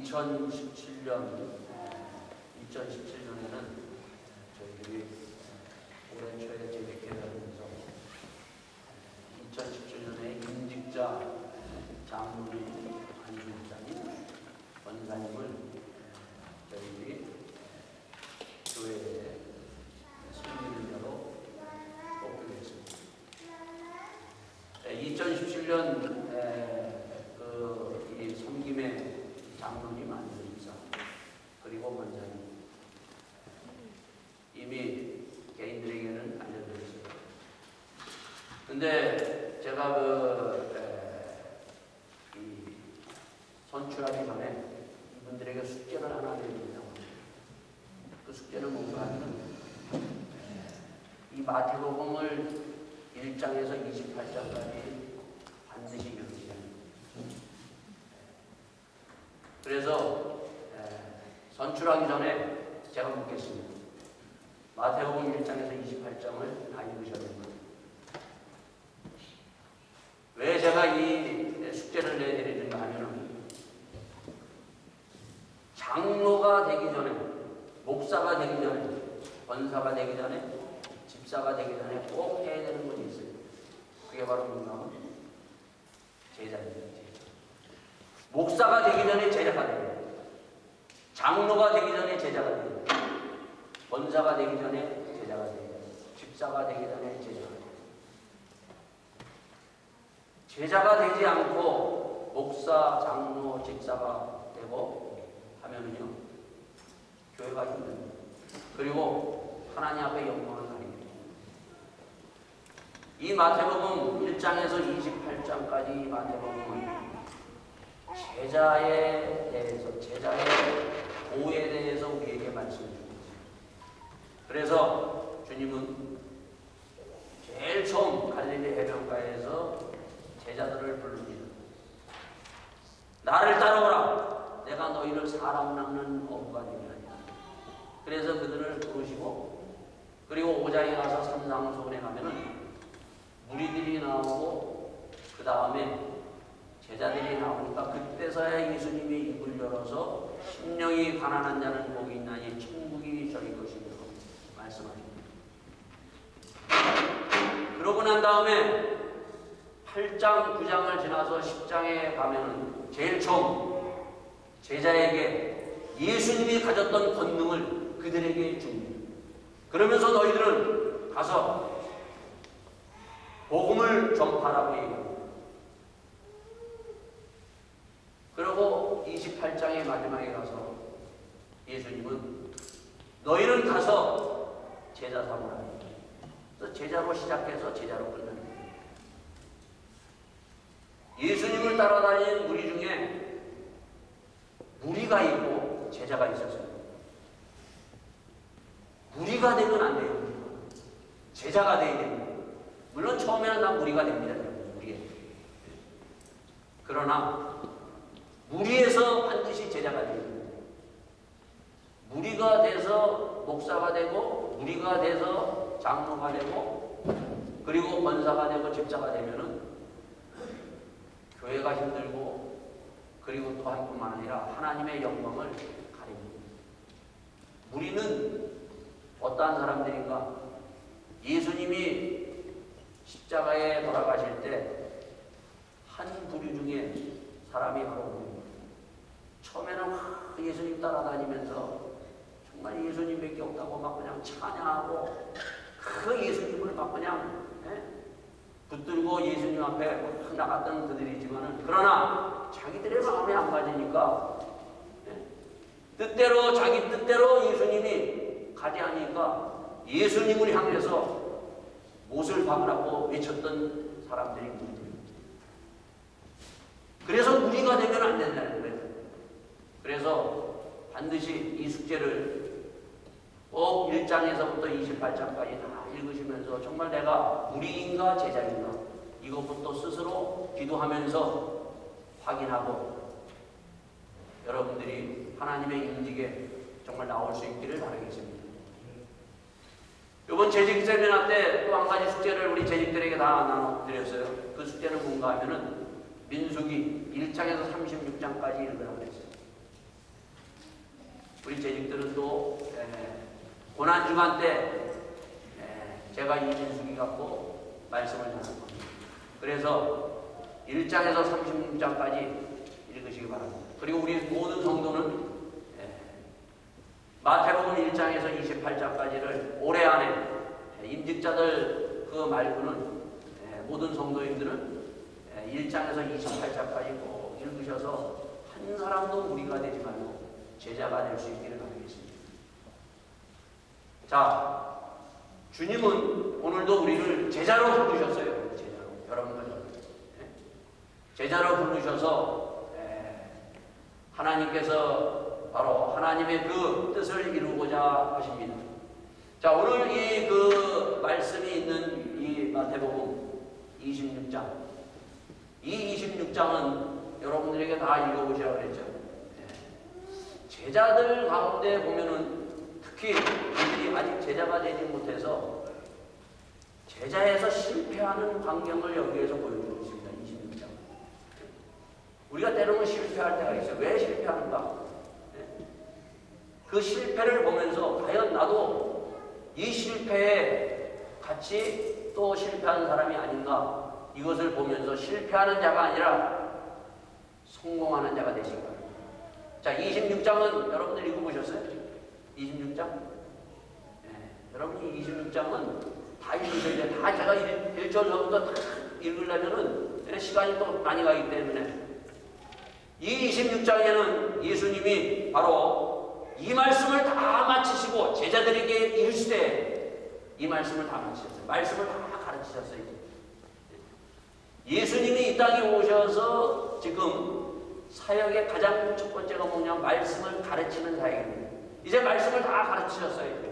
2017년에는 저희들이 올해 초에 재직회를 하면서 2017년에 임직자 장로님, 안수집사님, 권사님을 저희들이 교회에 승리자로 뽑기로 했습니다. 2017년 이 섬김의 장로님, 안수집사 그리고 권사님 이미 개인들에게는 알려드렸습니다. 근데 제가 이 선출하기 전에 이분들에게 숙제를 하나 내립니다. 그 숙제는 뭔가 하면 이 마태복음을 1장에서 28장까지 반드시 읽으셔야 합니다. 그래서 선출하기 전에 제가 묻겠습니다. 마태복음 1장에서 28장을 다 읽으셔야 됩니다. 왜 제가 이 숙제를 내드리는가 하면 장로가 되기 전에, 목사가 되기 전에, 권사가 되기 전에, 집사가 되기 전에 꼭 해야 되는 것이 있어요. 그게 바로 뭔가 제자입니다. 목사가 되기 전에 제자가 돼요. 장로가 되기 전에 제자가 돼요. 권사가 되기 전에 제자가 돼요. 집사가 되기 전에 제자가 돼요. 제자가 되지 않고 목사, 장로, 집사가 되고 하면은요, 교회가 힘듭니다. 그리고 하나님 앞에 영광을 가립니다. 이 마태복음 1장에서 28장까지 마태복음은 제자에 대해서, 제자의 보호에 대해서 우리에게 말씀해 줍니다. 그래서 주님은 제일 처음 갈릴리 해변가에서 제자들을 부릅니다. 나를 따라오라. 내가 너희를 사람 낚는 어부가 되게 하리라. 그래서 그들을 부르시고, 그리고 5장에 가서 산상수훈에 가면은 무리들이 나오고 그 다음에 제자들이 나오니까 그때서야 예수님이 입을 열어서 심령이 가난한 자는 복이 있나니 천국이 저희 것이며 말씀하십니다. 그러고 난 다음에 8장, 9장을 지나서 10장에 가면은 제일 처음 제자에게 예수님이 가졌던 권능을 그들에게 줍니다. 그러면서 너희들은 가서 복음을 전파라고 얘기합니다. 그리고 28장의 마지막에 가서 예수님은 너희는 가서 제자 삼으라. 그래서 제자로 시작해서 제자로 끝납니다. 예수님을 따라다니는 무리 중에 무리가 있고 제자가 있었어요. 무리가 되면 안 돼요. 제자가 돼야 됩니다. 물론 처음에는 다 무리가 됩니다. 무리에. 그러나 무리에서 반드시 제자가 됩니다. 무리가 돼서 목사가 되고, 무리가 돼서 장로가 되고, 그리고 권사가 되고 집사가 되면은 교회가 힘들고, 그리고 또 할 뿐만 아니라 하나님의 영광을 가립니다. 무리는 어떠한 사람들인가? 예수님이 십자가에 돌아가실 때 한 부류 중에 사람이 바로 우리입니다. 처음에는 예수님 따라다니면서 정말 예수님밖에 없다고 막 그냥 찬양하고 그 예수님을 막 그냥 붙들고 예수님 앞에 막 나갔던 그들이지만은, 그러나 자기들의 마음에 안 맞으니까 뜻대로, 자기 뜻대로 예수님이 가지 않으니까 예수님을 향해서 못을 박으라고 외쳤던 사람들이 무리들입니다. 그래서 무리가 되면 안 된다는 거예요. 그래서 반드시 이 숙제를 꼭 1장에서부터 28장까지 다 읽으시면서 정말 내가 무리인가 제자인가 이것부터 스스로 기도하면서 확인하고 여러분들이 하나님의 임직에 정말 나올 수 있기를 바라겠습니다. 이번 재직 세미나 때 또 한 가지 숙제를 우리 재직들에게 다 나눠드렸어요. 그 숙제는 뭔가 하면은 민수기 1장에서 36장까지 읽으라고 했어요. 우리 재직들은 또 고난주간 때 제가 이진숙이 갖고 말씀을 전할 겁니다. 그래서 1장에서 36장까지 읽으시기 바랍니다. 그리고 우리 모든 성도는 마태복음 1장에서 28장까지를 올해 안에 임직자들 그 말고는 모든 성도님들은 1장에서 28장까지 꼭 읽으셔서 한 사람도 무리가 되지 말고 제자가 될 수 있기를 바라겠습니다. 자, 주님은 오늘도 우리를 제자로 부르셨어요. 제자로. 여러분들 제자로 부르셔서 하나님께서 바로 하나님의 그 뜻을 이루고자 하십니다. 자, 오늘 이 그 말씀이 있는 이 마태복음 26장, 이 26장은 여러분들에게 다 읽어보시라고 그랬죠. 제자들 가운데 보면은 특히 우리들이 아직 제자가 되지 못해서 제자에서 실패하는 광경을 여기에서 보여주고 있습니다. 26장. 우리가 때로는 실패할 때가 있어요. 왜 실패하는가? 그 실패를 보면서 과연 나도 이 실패에 같이 또 실패하는 사람이 아닌가? 이것을 보면서 실패하는 자가 아니라 성공하는 자가 되시기 바랍니다. 자, 26장은 여러분들 읽어보셨어요? 26장? 여러분이 26장은 다 읽으셔야 돼요. 다 제가 1절서부터 다 읽으려면은 시간이 또 많이 가기 때문에 이 26장에는 예수님이 바로 이 말씀을 다 마치시고 제자들에게 이르시되 이 말씀을 다 마치셨어요. 말씀을 다 가르치셨어요. 예수님이 이 땅에 오셔서 지금 사역의 가장 첫 번째가 뭐냐? 말씀을 가르치는 사역입니다. 이제 말씀을 다 가르치셨어요.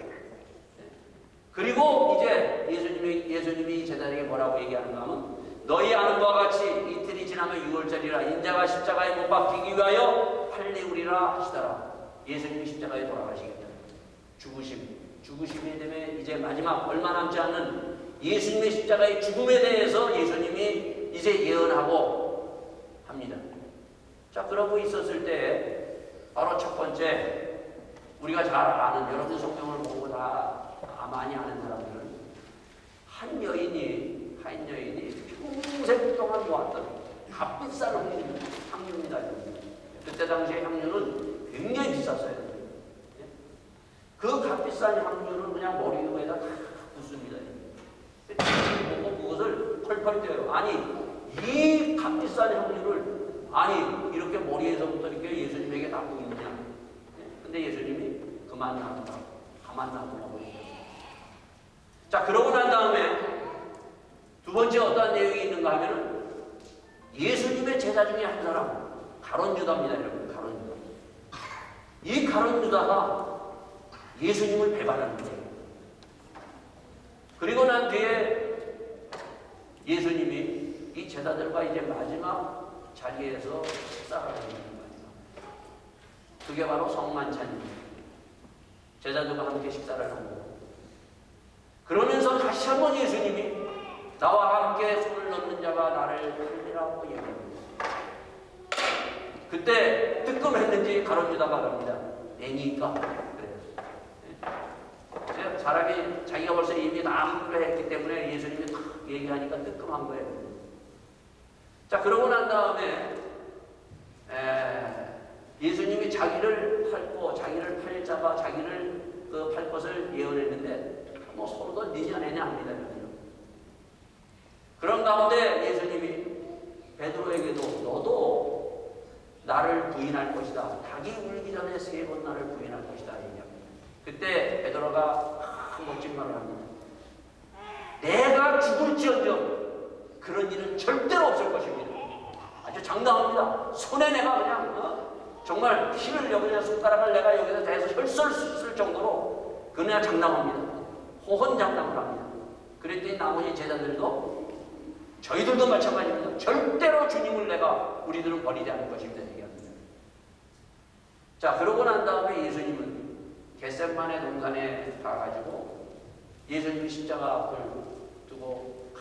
그리고 이제 예수님이 제자들에게 뭐라고 얘기하는가 하면 너희 아는 바와 같이 이틀이 지나면 6월절이라 인자가 십자가에 못 박히기 위하여 팔리우리라 하시더라. 예수님이 십자가에 돌아가시겠다. 죽으심이 되면 이제 마지막 얼마 남지 않은 예수님의 십자가의 죽음에 대해서 예수님이 이제 예언하고 합니다. 자, 그러고 있었을 때 바로 첫 번째 우리가 잘 아는 여러분 성경을 보고 다 많이 아는 사람들은 한 여인이 평생 동안 모았던 값비싼 향유입니다. 그때 당시에 향유는 굉장히 비쌌어요. 그 값비싼 향유는 그냥 머리 위에다 다 붓습니다. 보고 그것을 펄펄 뛰어요. 아니, 이 값비싼 향유를 이렇게 머리에서부터 이렇게 예수님에게 다 보이느냐. 근데 예수님이 그만 놔두라고, 가만 놔두라고 얘기했어요. 자, 그러고 난 다음에 두 번째 어떤 내용이 있는가 하면은 예수님의 제자 중에 한 사람, 가룟 유다입니다, 여러분. 가룟 유다. 이 가룟 유다가 예수님을 배반하는 거예요. 그리고 난 뒤에 예수님이 이 제자들과 이제 마지막 자리에서 식사를 하는 거예요. 그게 바로 성만찬입니다. 제자들과 함께 식사를 하고 그러면서 다시 한번 예수님이 나와 함께 손을 넣는 자가 나를 팔리라고 얘기합니다. 그때 뜨끔했는지 가룟 유다가 갑니다. 내니까 그래요. 사람이 자기가 벌써 이미 다 함부로 했기 때문에 예수님이 딱 얘기하니까 뜨끔한 거예요. 자, 그러고 난 다음에 예수님이 자기를 팔고 자기를 팔 자가 자기를 팔 것을 예언했는데 뭐 서로도 니냐 내냐 합니다. 그런 가운데 예수님이 베드로에게도 너도 나를 부인할 것이다. 닭이 울기 전에 3번 나를 부인할 것이다. 얘기합니다. 그때 베드로가 멋진 말을 합니다. 내가 죽을지언정 그런 일은 절대로 없을 것입니다. 아주 장담합니다. 손에 내가 그냥 정말 피를 여기다 손가락을 내가 여기다 대서 혈설 쓸 정도로 그냥 장담합니다. 호언장담을 합니다. 그랬더니 나머지 제자들도 저희들도 마찬가지입니다. 절대로 주님을 내가 우리들은 버리지 않을 것입니다. 얘기합니다. 자, 그러고 난 다음에 예수님은 겟세마네 동산에 가가지고 예수님이 십자가 앞을 두고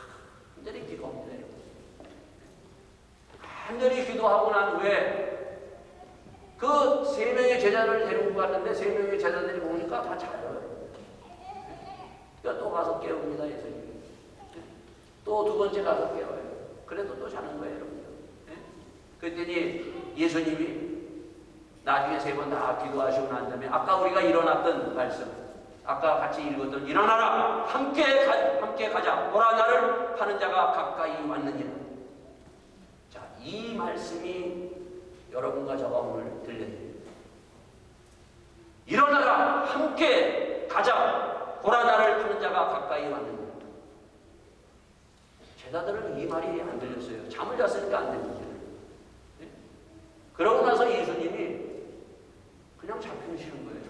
간절히 기도합니다. 간절히 기도하고 난 후에 그 3명의 제자를 데리고 갔는데 3명의 제자들이 보니까 다 자요. 그러니까 또 가서 깨웁니다, 예수님이. 또 2번째 가서 깨워요. 그래도 또 자는 거예요, 여러분들. 그랬더니 예수님이 나중에 3번 다 기도하시고 난 다음에 아까 우리가 일어났던 말씀, 아까 같이 읽었던 일어나라 함께 가자 보라 나를 파는 자가 가까이 왔느니라. 자, 이 말씀이 여러분과 저가 오늘 들려드립니다. 일어나라 함께 가자 보라 나를 파는 자가 가까이 왔느니라. 제자들은 이 말이 안 들렸어요. 잠을 잤으니까 안 들렸어요. 그러고 나서 예수님이 그냥 잡히시는 거예요.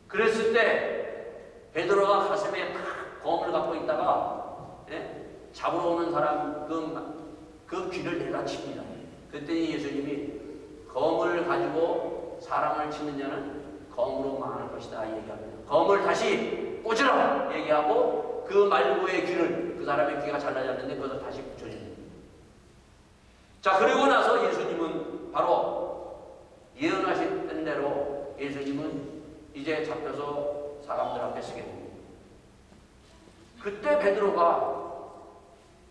그랬을 때 베드로가 가슴에 검을 갖고 있다가 잡으러 오는 사람 그 귀를 내다칩니다. 그랬더니 예수님이 검을 가지고 사람을 치는 자는 검으로 망할 것이다 얘기합니다. 검을 다시 꽂으라 얘기하고 그 말고의 귀를, 그 사람의 귀가 잘라졌는데 그것을 다시 붙여줍니다. 자, 그리고 나서 예수님은 바로 예언하신 대로 예수님은 이제 잡혀서 사람들 앞에 서게 됩니다. 그때 베드로가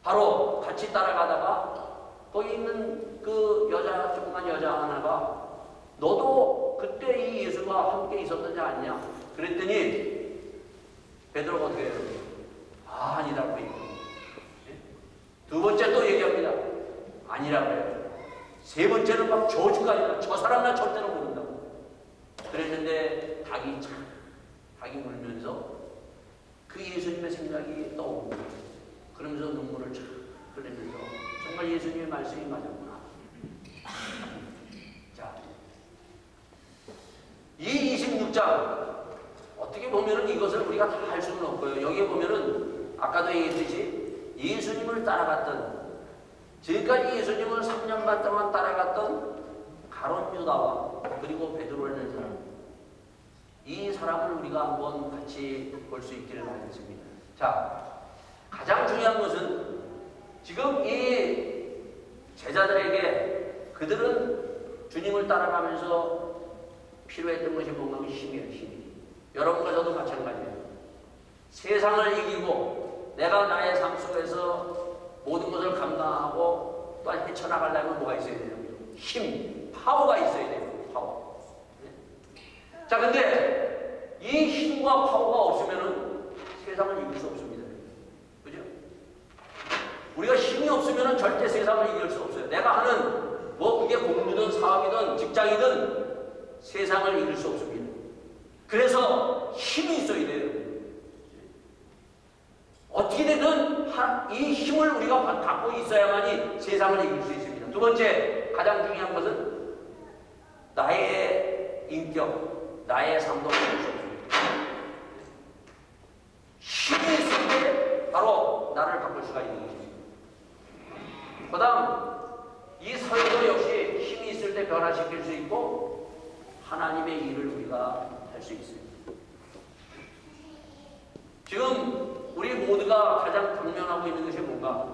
바로 같이 따라가다가 거기 있는 그 여자, 조그만 여자 하나가 너도 그때 이 예수가 함께 있었던 자 아니냐? 그랬더니 베드로가 어떻게 해요? 아니라고 얘기해요. 2번째 또 얘기합니다. 아니라고 해요. 3번째는 막 저주까지 저 사람 나 절대로 모른다고. 그랬는데 닭이 물면서 그 예수님의 생각이 떠오르고 그러면서 눈물을 쫙 흘리면서 정말 예수님의 말씀이 맞았구나. 자, 이 26장 어떻게 보면은 이것을 우리가 다 할 수는 없고요. 여기에 보면은 아까도 얘기했듯이 예수님을 따라갔던, 지금까지 예수님을 3년 반 동안 따라갔던 가룟 유다와 그리고 베드로라는 사람, 이 사람을 우리가 한번 같이 볼 수 있기를 바라겠습니다. 자, 가장 중요한 것은 지금 이 제자들에게 그들은 주님을 따라가면서 필요했던 것이 뭔가 하면 힘이에요, 힘이. 여러분과 저도 마찬가지예요. 세상을 이기고 내가 나의 삶 속에서 모든 것을 감당하고 또 헤쳐나가려면 뭐가 있어야 돼요? 힘, 파워가 있어야 돼요. 파워. 자, 근데 이 힘과 파워가 없으면은 세상을 이길 수 없습니다. 그죠? 우리가 힘이 없으면은 절대 세상을 이길 수 없어요. 내가 하는 뭐 그게 공부든 사업이든 직장이든 세상을 이길 수 없습니다. 그래서 힘이 있어야 돼요. 어떻게 되든 이 힘을 우리가 갖고 있어야만이 세상을 이길 수 있습니다. 2번째, 가장 중요한 것은 나의 인격, 나의 삶도 이길 수 없습니다. 힘이 있을 때 바로 나를 바꿀 수가 있는 것입니다. 그 다음, 이 사회도 역시 힘이 있을 때 변화시킬 수 있고 하나님의 일을 우리가 할 수 있습니다. 지금 우리 모두가 가장 당면하고 있는 것이 뭔가?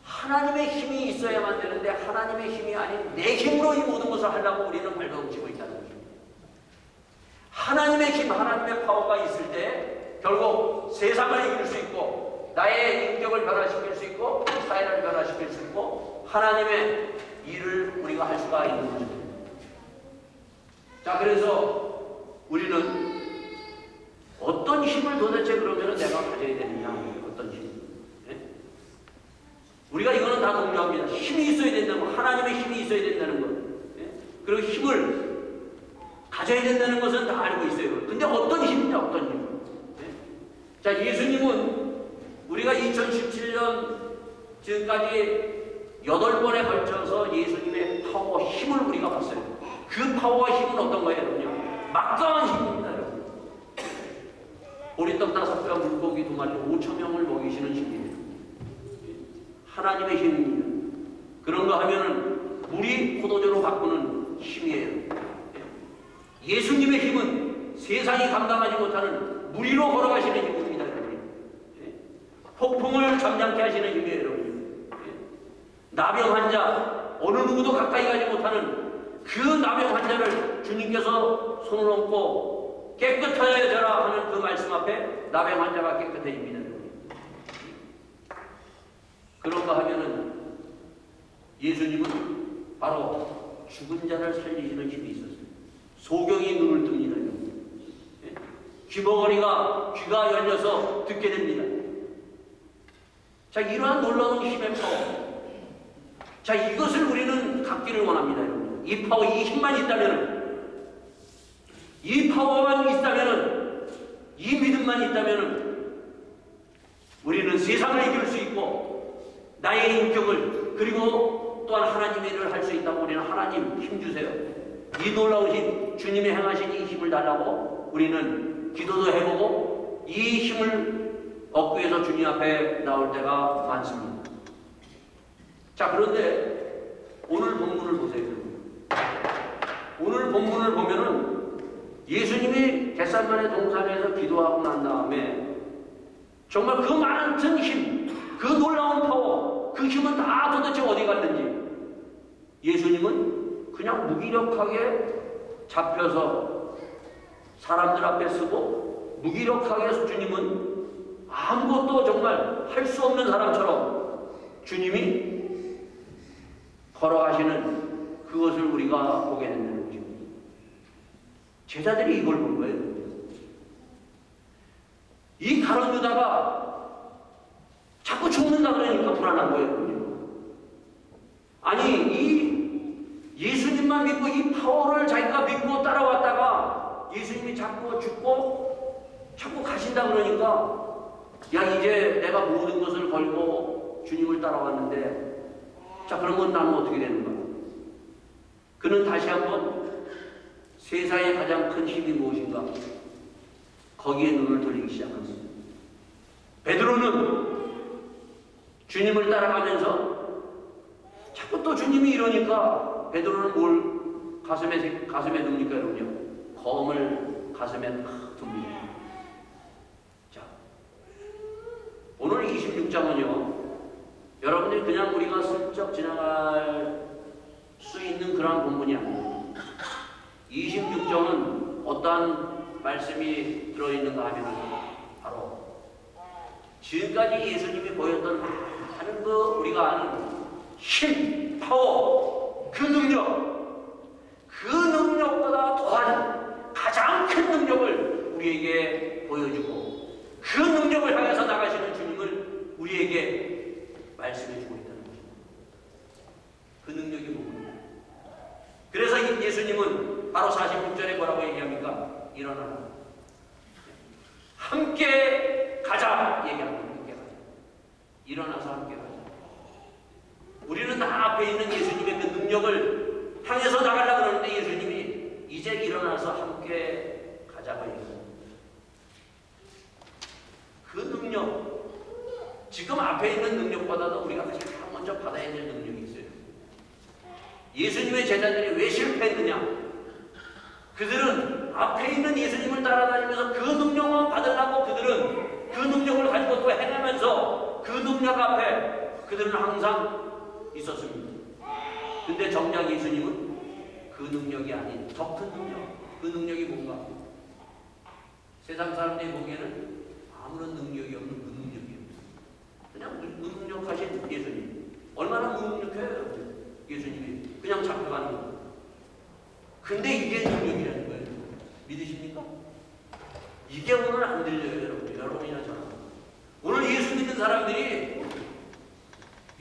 하나님의 힘이 있어야만 되는데 하나님의 힘이 아닌 내 힘으로 이 모든 것을 하려고 우리는 발버둥치고 있다는 것입니다. 하나님의 힘, 하나님의 파워가 있을 때 결국 세상을 이길 수 있고 나의 인격을 변화시킬 수 있고 사회를 변화시킬 수 있고 하나님의 일을 우리가 할 수가 있는 것입니다. 자, 그래서 우리는 어떤 힘을 도대체 그러면 내가 가져야 되느냐? 어떤 힘? 네? 우리가 이거는 다 동조합니다. 힘이 있어야 된다는 것, 하나님의 힘이 있어야 된다는 것. 네? 그리고 힘을 가져야 된다는 것은 다 알고 있어요. 근데 어떤 힘이냐? 어떤 힘? 네? 자, 예수님은 우리가 2017년 지금까지 8번에 걸쳐서 예수님의 파워, 힘을 우리가 봤어요. 그 파워와 힘은 어떤 거예요? 여러분요? 막강한 힘입니다, 여러분. 보리떡 5뼈, 물고기 2마리, 5,000명을 먹이시는 힘이에요. 하나님의 힘입니다. 그런 거 하면은 물이 포도주로 바꾸는 힘이에요. 예수님의 힘은 세상이 감당하지 못하는 물 위로 걸어가시는 힘입니다, 여러분. 폭풍을 잠잠케 하시는 힘이에요, 여러분. 나병 환자, 어느 누구도 가까이 가지 못하는 그 나병 환자를 주님께서 손을 얹고 깨끗해져라 하는 그 말씀 앞에 나병 환자가 깨끗해집니다. 그런가 하면은 예수님은 바로 죽은 자를 살리시는 힘이 있었어요. 소경이 눈을 뜹니다. 귀머거리가 귀가 열려서 듣게 됩니다. 자, 이러한 놀라운 힘의 파워. 자, 이것을 우리는 갖기를 원합니다. 여러분. 이 파워, 이 힘만 있다면, 이 파워만 있다면, 이 믿음만 있다면 우리는 세상을 이길 수 있고 나의 인격을, 그리고 또한 하나님의 일을 할 수 있다고. 우리는 하나님 힘 주세요. 이 놀라운 힘, 주님이 행하신 이 힘을 달라고 우리는 기도도 해보고 이 힘을 얻기 위해서 주님 앞에 나올 때가 많습니다. 자, 그런데 오늘 본문을 보세요. 오늘 본문을 보면은 예수님이 겟세마네 동산에서 기도하고 난 다음에 정말 그 많은 힘, 그 놀라운 파워, 그 힘은 다 도대체 어디 갔는지 예수님은 그냥 무기력하게 잡혀서 사람들 앞에 서고 무기력하게 주님은 아무것도 정말 할 수 없는 사람처럼 주님이 걸어가시는 그것을 우리가 보게 된다는 거죠. 제자들이 이걸 본 거예요. 이 가룟 유다가 자꾸 죽는다 그러니까 불안한 거예요. 아니, 이 예수님만 믿고 이 파워를 자기가 믿고 따라왔다가 예수님이 자꾸 죽고 자꾸 가신다 그러니까 야, 이제 내가 모든 것을 걸고 주님을 따라왔는데 자, 그러면 나는 어떻게 되는가? 그는 다시 한번 세상의 가장 큰 힘이 무엇인가? 거기에 눈을 돌리기 시작합니다. 베드로는 주님을 따라가면서 자꾸 또 주님이 이러니까 베드로는 뭘 가슴에 둡니까, 여러분요? 검을 가슴에 탁 둡니다. 자, 오늘 26장은요, 여러분들이 그냥 우리가 슬쩍 지나갈 수 있는 그런 본문이 아니에요. 26장은 어떠한 말씀이 들어있는가 하면 바로 지금까지 예수님이 보였던 많은 우리가 아는 힘, 파워, 그 능력보다 더한 가장 큰 능력을 우리에게 보여주고 그 능력을 향해서 나가시는 주님을 우리에게 말씀해주고 있다는 것입니다. 그 능력이 뭡니까? 그래서 예수님은 바로 46절에 뭐라고 얘기합니까? 일어나라. 함께 가자 얘기합니다. 함께 가자. 일어나서 함께 가자. 우리는 다 앞에 있는 예수님의 그 능력을 향해서 나가려고 그러는데 예수님이 이제 일어나서 함께 가자고 얘기합니다. 그 능력, 지금 앞에 있는 능력보다도 우리가 가장 먼저 받아야 될 능력이 있어요. 예수님의 제자들이 왜 실패했느냐? 그들은 앞에 있는 예수님을 따라다니면서 그 능력만 받으려고 그들은 그 능력을 가지고 또 행하면서 그 능력 앞에 그들은 항상 있었습니다. 근데 정작 예수님은 그 능력이 아닌 더 큰 능력, 그 능력이 뭔가? 세상 사람들이 보기에는 아무런 능력이 없는 그 능력이에요. 그냥 무능력하신 예수님. 얼마나 무능력해요, 예수님이. 그냥 잡혀가는 거예요. 근데 이게 능력이라는 거예요. 믿으십니까? 이게 오늘 안 들려요, 여러분. 여러분이나 저나. 오늘 예수 믿는 사람들이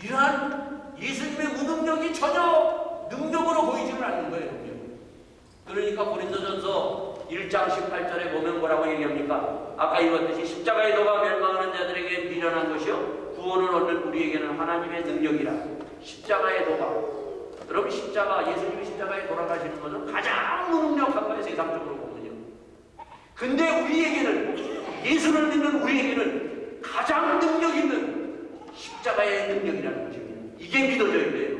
이러한 예수님의 무능력이 전혀 능력으로 보이지는 않는 거예요. 그러니까 고린도전서 1장 18절에 보면 뭐라고 얘기합니까? 아까 읽었듯이 십자가의 도가 멸망하는 자들에게 미련한 것이요 구원을 얻는 우리에게는 하나님의 능력이라. 십자가의 도가. 여러분, 십자가, 예수님이 십자가에 돌아가시는 것은 가장 무능력한 거예요, 세상적으로 보면요. 근데 우리에게는, 예수를 믿는 우리에게는 가장 능력 있는 십자가의 능력이라는 것입니다. 이게 믿어져야 돼요.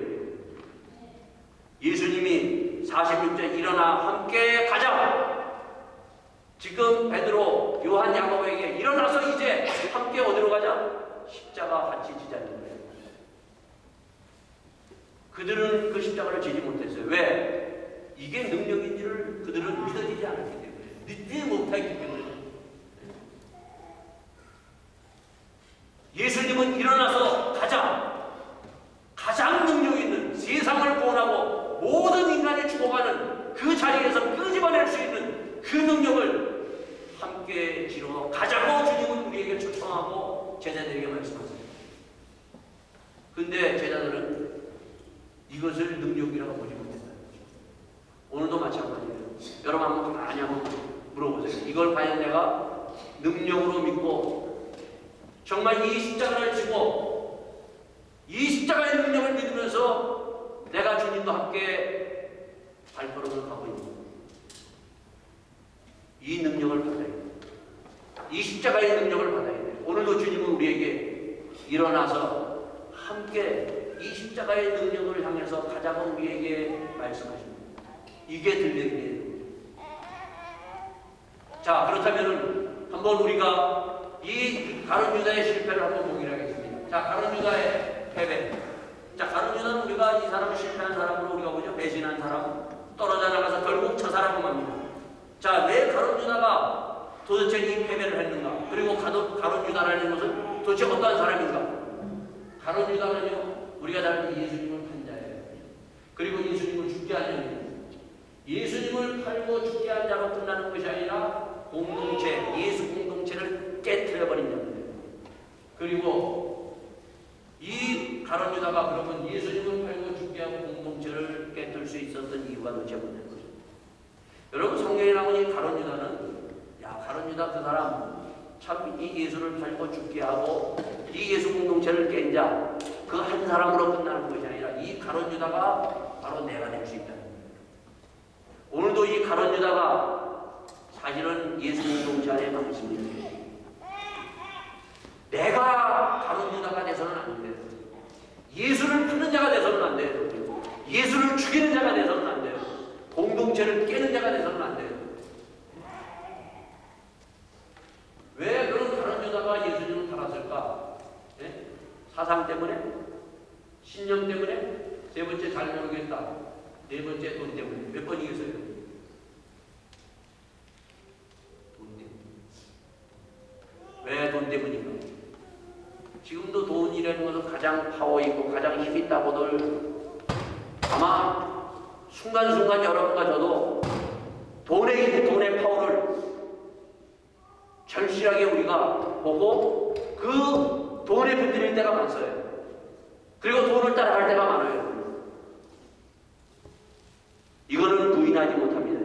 예수님이 46절 일어나 함께 가자. 지금 베드로, 요한, 야고보에게 일어나서 이제 함께 어디로 가자? 십자가 같이 지자는 거예요. 그들은 그 십자가를 지지 못했어요. 왜? 이게 능력인지를 그들은 믿어지지 않았기 때문에, 믿지 못했기 때문에. 예수님은 일어나서 가장 능력 있는, 세상을 구원하고 모든 인간이 죽어가는 그 자리에서 끄집어낼 수 있는 그 능력을 함께 지루어 가자고 주님은 우리에게 초청하고 제자들에게 말씀하세요. 근데 제자들은 이것을 능력이라고 보지 못했다는 거죠. 오늘도 마찬가지예요. 여러분 한번 가만히 한번 물어보세요. 이걸 과연 내가 능력으로 믿고 정말 이 십자가를 지고 이 십자가의 능력을 믿으면서 내가 주님과 함께 발걸음을 가고 있는 이 능력을 받아야 돼. 이 십자가의 능력을 받아야 돼. 오늘도 주님은 우리에게 일어나서 함께 이 십자가의 능력을 향해서 가자고 우리에게 말씀하십니다. 이게 들리게. 자, 그렇다면 한번 우리가 이 가룟 유다의 실패를 한번 보기로 하겠습니다. 자, 가룟 유다의 패배. 자, 가룟 유다는 우리가 이 사람을 실패한 사람으로 우리가 보죠. 배신한 사람, 떨어져 나가서 결국 저 사람을 맙니다. 자, 왜 가룟 유다가 도대체 이 패배를 했는가? 그리고 가룟 유다라는 것은 도대체 어떠한 사람인가? 가룟 유다는요, 우리가 잘 아는 예수님을 판 자예요. 그리고 예수님을 죽게 하려는, 예수님을 팔고 죽게 한 자로 끝나는 것이 아니라 공동체, 예수 공동체를 깨트려버린 자입니다. 그리고 이 가룟 유다가 그러면 예수님을 팔고 죽게 하고 공동체를 깨뜨릴 수 있었던 이유가 도대체 뭐냐는 거죠. 여러분, 성경에 나온 이 가룟 유다는, 야, 가룟 유다 그 사람 참 이 예수를 팔고 죽게 하고 이 예수 공동체를 깬 자, 그 한 사람으로 끝나는 것이 아니라 이 가룟 유다가 바로 내가 될 수 있다. 오늘도 이 가룟 유다가 사실은 예수 공동체 안에 많습니다. 내가 가룟 유다가 돼서는 안 돼요. 예수를 파는 자가 돼서는 안 돼요. 예수를 죽이는 자가 돼서는 안 돼요. 공동체를 깨는 자가 돼서는 안 돼요. 왜 그런 가룟 유다가 예수님을 팔았을까? 네? 사상 때문에? 신념 때문에? 세 번째 잘 모르겠다. 네 번째 돈 때문에. 몇 번이겠어요? 돈 때문에. 왜 돈 때문인가? 지금도 돈이라는 것은 가장 파워 있고 가장 힘 있다고들 아마 순간순간 여러분과 저도 돈의 힘, 돈의 파워를 절실하게 우리가 보고 그 돈에 붙들릴 때가 많아요. 그리고 돈을 따라갈 때가 많아요. 이거는 부인하지 못합니다.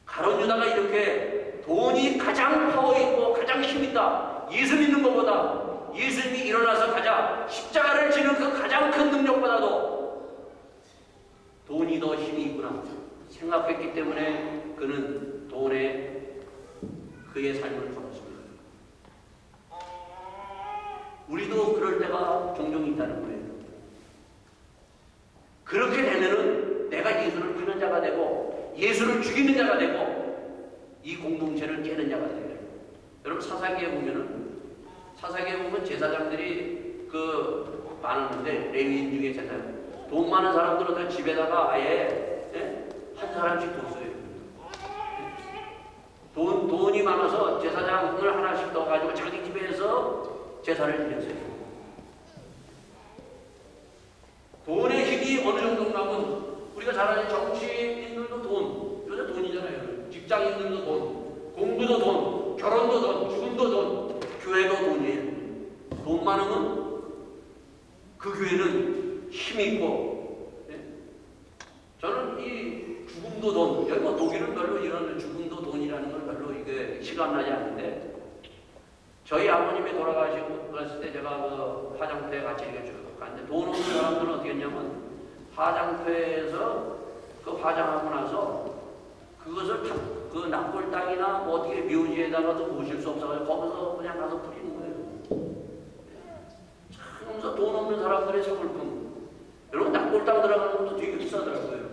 가룟 유다가 이렇게 돈이 가장 파워 있고 가장 힘 있다. 예수 믿는 것보다 예수님이 일어나서 가자. 십자가를 지는 그 가장 큰 능력보다도 돈이 더 힘이 있구나 생각했기 때문에 그는 돈에 그의 삶을 걸었습니다. 우리도 그럴 때가 종종 있다는 거예요. 그렇게 되면은 내가 예수를 파는 자가 되고 예수를 죽이는 자가 되고 이 공동체를 깨는 자가 돼요. 여러분 사사기에 보면 제사장들이 많았는데 레위인 중에 제사장 돈 많은 사람들은 다 집에다가 아예 한 사람씩 뒀어요. 돈이 많아서 제사장을 하나씩 넣어가지고 자기 집에서 제사를 드렸어요. 돈의 힘이 어느 정도 나면 우리가 잘 아는 정치인들도 돈, 요새 돈이잖아요. 직장인들도 돈, 공부도 돈, 결혼도 돈, 죽음도 돈, 교회도 돈이에요. 돈 많으면 그 교회는 힘이 있고, 저는 이 죽음도 돈, 여기 독일은 별로 이런 죽음도 돈이라는 걸 별로 이게 실감나지 않는데, 저희 아버님이 돌아가시고 그랬을 때 제가 화장터에 같이 이렇게 쭉 갔는데, 돈 없는 사람들은 어떻게 했냐면, 화장터에서 화장하고 나서 그것을 그 납골 땅이나 어떻게 묘지에다가도 모실 수 없어서 거기서 그냥 가서 뿌리는 거예요. 참, 돈 없는 사람들의 서글픔. 여러분, 납골 땅 들어가는 것도 되게 비싸더라고요.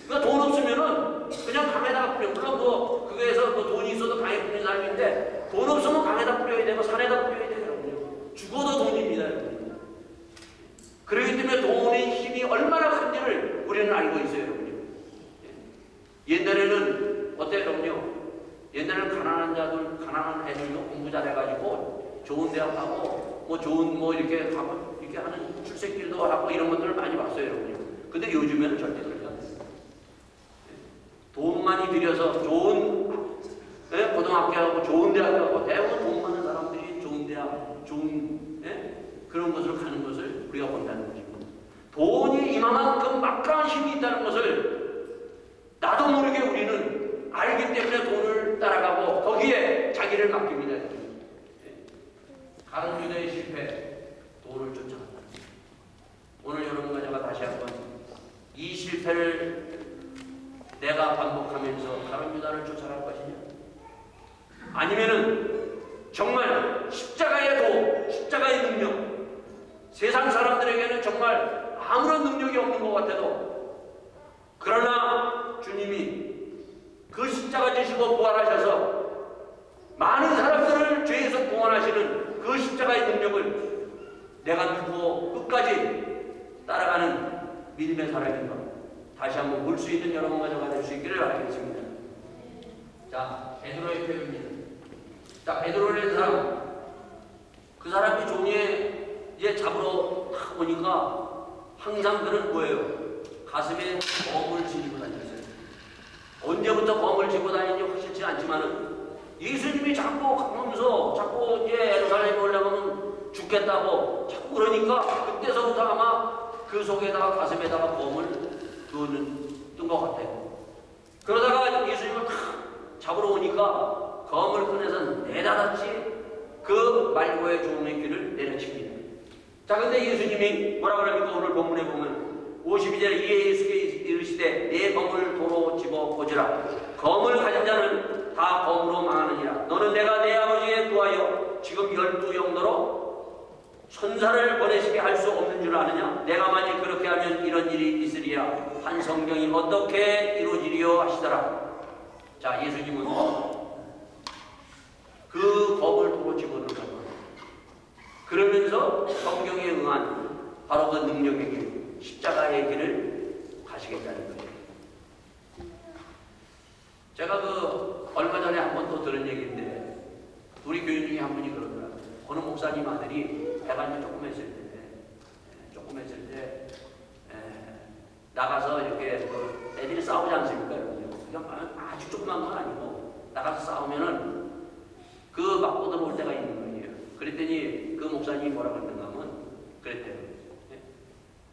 그러니까 돈 없으면은 그냥 강에다가 뿌려. 물론 그거에서 돈이 있어도 강에 뿌리는 사람인데, 돈 없으면 강에다 뿌려야 되고 산에다 뿌려야 되거든요. 죽어도 돈입니다, 여러분. 그렇기 때문에 돈의 힘이 얼마나 큰지를 우리는 알고 있어요, 여러분요. 옛날에는 어때요, 여러분요? 옛날에는 가난한 자들, 가난한 애들도 공부 잘해가지고 좋은 대학 가고 뭐 좋은 뭐 이렇게 가고 이렇게 하는 출세길도 하고 이런 것들을 많이 봤어요, 여러분요. 근데 요즘에는 절대 그렇지 않습니다. 돈 많이 들여서 좋은 고등학교 가고 좋은 대학 가고 대부분 돈 많은 사람들이 좋은 대학, 좋은 그런 것을 가는 것을 우리가 본다는 것입니다. 돈이 이만큼 막강한 힘이 있다는 것을 나도 모르게 우리는 알기 때문에 돈을 따라가고 거기에 자기를 맡깁니다. 가론 유다의 실패, 돈을 쫓아간다. 오늘 여러분과 제가 다시 한번 이 실패를 내가 반복하면서 가론 유다를 쫓아갈 것이냐? 아니면은 정말 십자가의 도, 십자가의 능력, 세상 사람들에게는 정말 아무런 능력이 없는 것 같아도 그러나 주님이 그 십자가 지시고 부활하셔서 많은 사람들을 죄에서 구원하시는 그 십자가의 능력을 내가 믿고 끝까지 따라가는 믿음의 사람인가 다시 한번 볼 수 있는 여러분과 저가 될 수 있기를 바라겠습니다. 자, 베드로의 표현입니다. 자, 베드로라는 사람, 그 사람이 종에 이제 잡으러 탁 오니까 항상 그는 뭐예요? 가슴에 검을 지니고 다녔어요. 언제부터 검을 쥐고 다니는지 확실치 않지만은 예수님이 자꾸 가면서 자꾸 이제 예루살렘에 올라가면 죽겠다고 자꾸 그러니까 그때서부터 아마 그 속에다가 가슴에다가 검을 뜬 것 같아요. 그러다가 예수님을 탁 잡으러 오니까 검을 꺼내서 내다닥지 그 말고의 종의 귀를 내려칩니다. 자, 근데 예수님이 뭐라 그럽니까? 오늘 본문에 보면 52절에 이에 예수께 이르시되 내 검을 도로 집어 보지라. 검을 가진 자는 다 검으로 망하느니라. 너는 내가 내 아버지에 구하여 지금 12영도로 천사를 보내시게 할 수 없는 줄 아느냐? 내가 만일 그렇게 하면 이런 일이 있으리라. 한 성경이 어떻게 이루어지리요 하시더라. 자, 예수님은 그 검을 도로 집어넣는 겁니다. 그러면서 성경에 응한 바로 그 능력의 길, 십자가의 길을 가시겠다는 거예요. 제가 그 얼마 전에 한 번 또 들은 얘기인데 우리 교인 중에 한 분이 그러더라고요. 어느 목사님 아들이 배가 이제 조금 했을 때 나가서 이렇게 애들이 싸우지 않습니까? 그냥 아주 조그만 건 아니고 나가서 싸우면은 그 맞고 들어올 때가 있는 거예요. 그랬더니 그 목사님이 뭐라고 했는가 하면 그랬대요.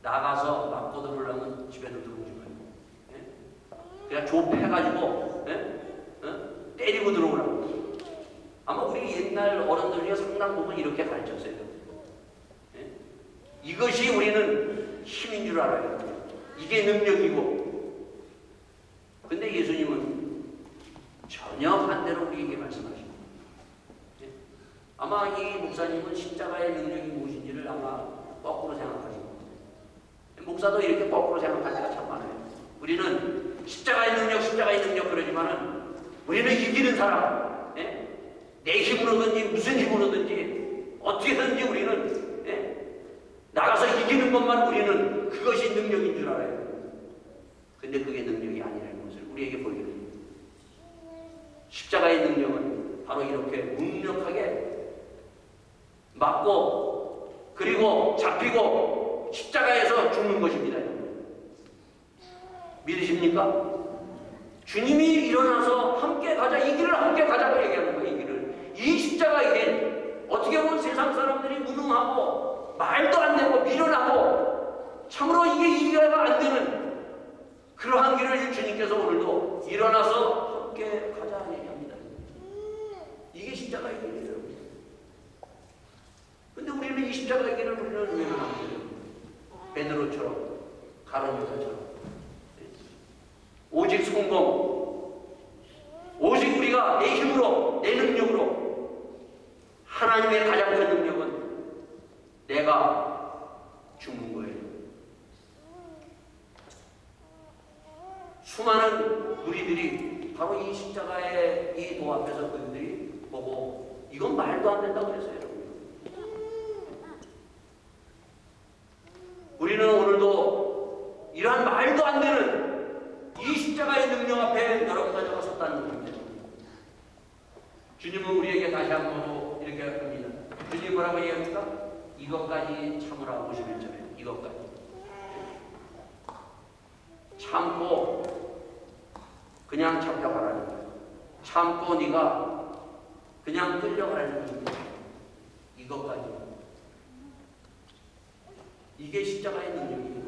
나가서 맞고 들어오려면 집에도 들어오지 말고 그냥 좁혀가지고 때리고 들어오라고. 아마 우리 옛날 어른들 중에 상당 부분 이렇게 가르쳤어요. 이것이 우리는 힘인 줄 알아요. 이게 능력이고. 근데 예수님은 전혀 반대로 우리에게 말씀하십니다. 아마 이 목사님은 십자가의 능력이 무엇인지를 아마 거꾸로 생각하시고, 목사도 이렇게 거꾸로 생각할 때가 참 많아요. 우리는 십자가의 능력 그러지만은 우리는 이기는 사람, 내 힘으로든지 무슨 힘으로든지 어떻게든지 우리는 나가서 이기는 것만 우리는 그것이 능력인 줄 알아요. 근데 그게 능력이 아니라는 것을 우리에게 보이게 됩니다. 십자가의 능력은 바로 이렇게 묵묵하게 맞고 그리고 잡히고 십자가에서 죽는 것입니다. 믿으십니까? 주님이 일어나서 함께 가자, 이 길을 함께 가자고 얘기하는 거예요. 이 길을, 이 십자가의 길, 어떻게 보면 세상 사람들이 무능하고 말도 안 되고 미련하고 참으로 이게 이해가 안 되는 그러한 길을 주님께서 오늘도 일어나서 함께 가자 얘기합니다. 이게 십자가의 길이에요. 근데 우리는 이 십자가의 길을 우리는 왜는 안 돼요? 베드로처럼, 가론 유다처럼 오직 성공, 오직 우리가 내 힘으로, 내 능력으로, 하나님의 가장 큰 능력은 내가 죽는 거예요. 수많은 무리들이 바로 이 십자가의 이 도 앞에서 그들이 보고 이건 말도 안 된다고 그랬어요. 우리는 오늘도 이러한 말도 안 되는 이 십자가의 능력 앞에 여러분과 제가 섰다는 겁니다. 주님은 우리에게 다시 한번 이렇게 합니다. 주님 뭐라고 얘기합니까? 이것까지 참으라. 51절에 이것까지 참고 그냥 잡혀가라는 거예요. 참고 네가 그냥 끌려가라는 겁니다. 이것까지. 이게 십자가의 능력이에요.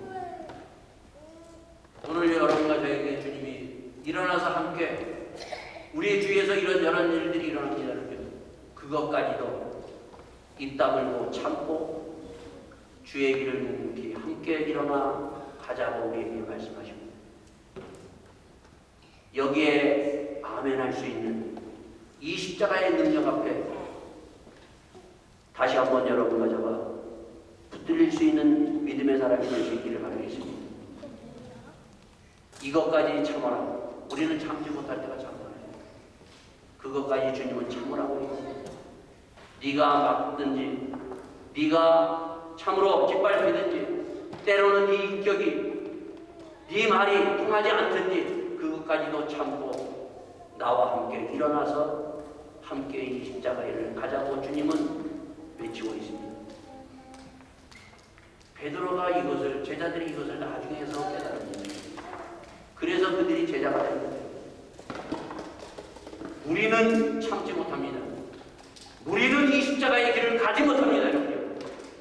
오늘 여러분과 저에게 주님이 일어나서 함께 우리의 주위에서 이런저런 일들이 일어납니다. 그것까지도 입 다물고 참고 주의 길을 묵묵히 함께 일어나 가자고 우리에게 말씀하십니다. 여기에 아멘할 수 있는 이 십자가의 능력 앞에 다시 한번 여러분과 제가 붙들릴 수 있는 믿음의 사람이 될 수 있기를 바라겠습니다. 이것까지 참아라. 우리는 참지 못할 때가 참 많아요. 그것까지 주님은 참으라고 했습니다. 네가 막든지 네가 참으로 짓밟히든지 때로는 네 인격이 네 말이 통하지 않든지 그것까지도 참고 나와 함께 일어나서 함께 이 십자가를 가자고 주님은 외치고 있습니다. 베드로가 이것을 제자들이 이것을 나중에서 깨달았습니다. 그래서 그들이 제자가 됩니다. 우리는 참지 못합니다. 우리는 이 십자가의 길을 가지 못합니다.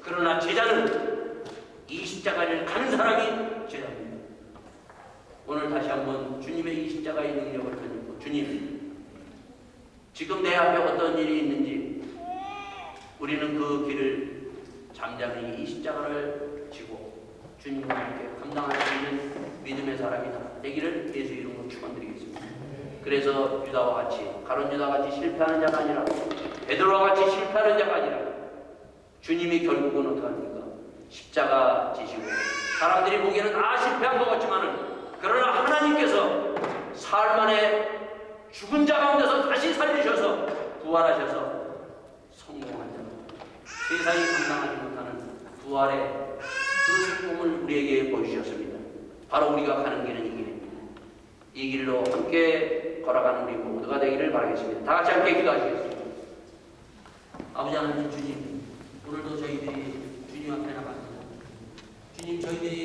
그러나 제자는 이 십자가를 가는 사람이 제자입니다. 오늘 다시 한번 주님의 이 십자가의 능력을 던지고 주님 지금 내 앞에 어떤 일이 있는지 우리는 그 길을 잠잠히 이 십자가를 지고 주님과 함께 감당할 수 있는 믿음의 사람이다 되기를 예수 이름으로 축원드리겠습니다. 그래서 유다와 같이 가룟 유다와 같이 실패하는 자가 아니라 베드로와 같이 실패하는 자가 아니라 주님이 결국은 어떡합니까? 십자가 지시고 사람들이 보기에는 실패한 것 같지만은 그러나 하나님께서 사흘 만에 죽은 자 가운데서 다시 살리셔서 부활하셔서 성공한 자 세상이 감당하지 못하는 부활의 그 성공을 우리에게 보여주셨습니다. 바로 우리가 가는 길은 이 길입니다. 이 길로 함께 걸어가는 우리 모두가 되기를 바라겠습니다. 다 같이 함께 기도하시겠습니다. 아버지 하나님 주님 오늘도 저희들이 주님 앞에 나갑니다. 주님 저희들이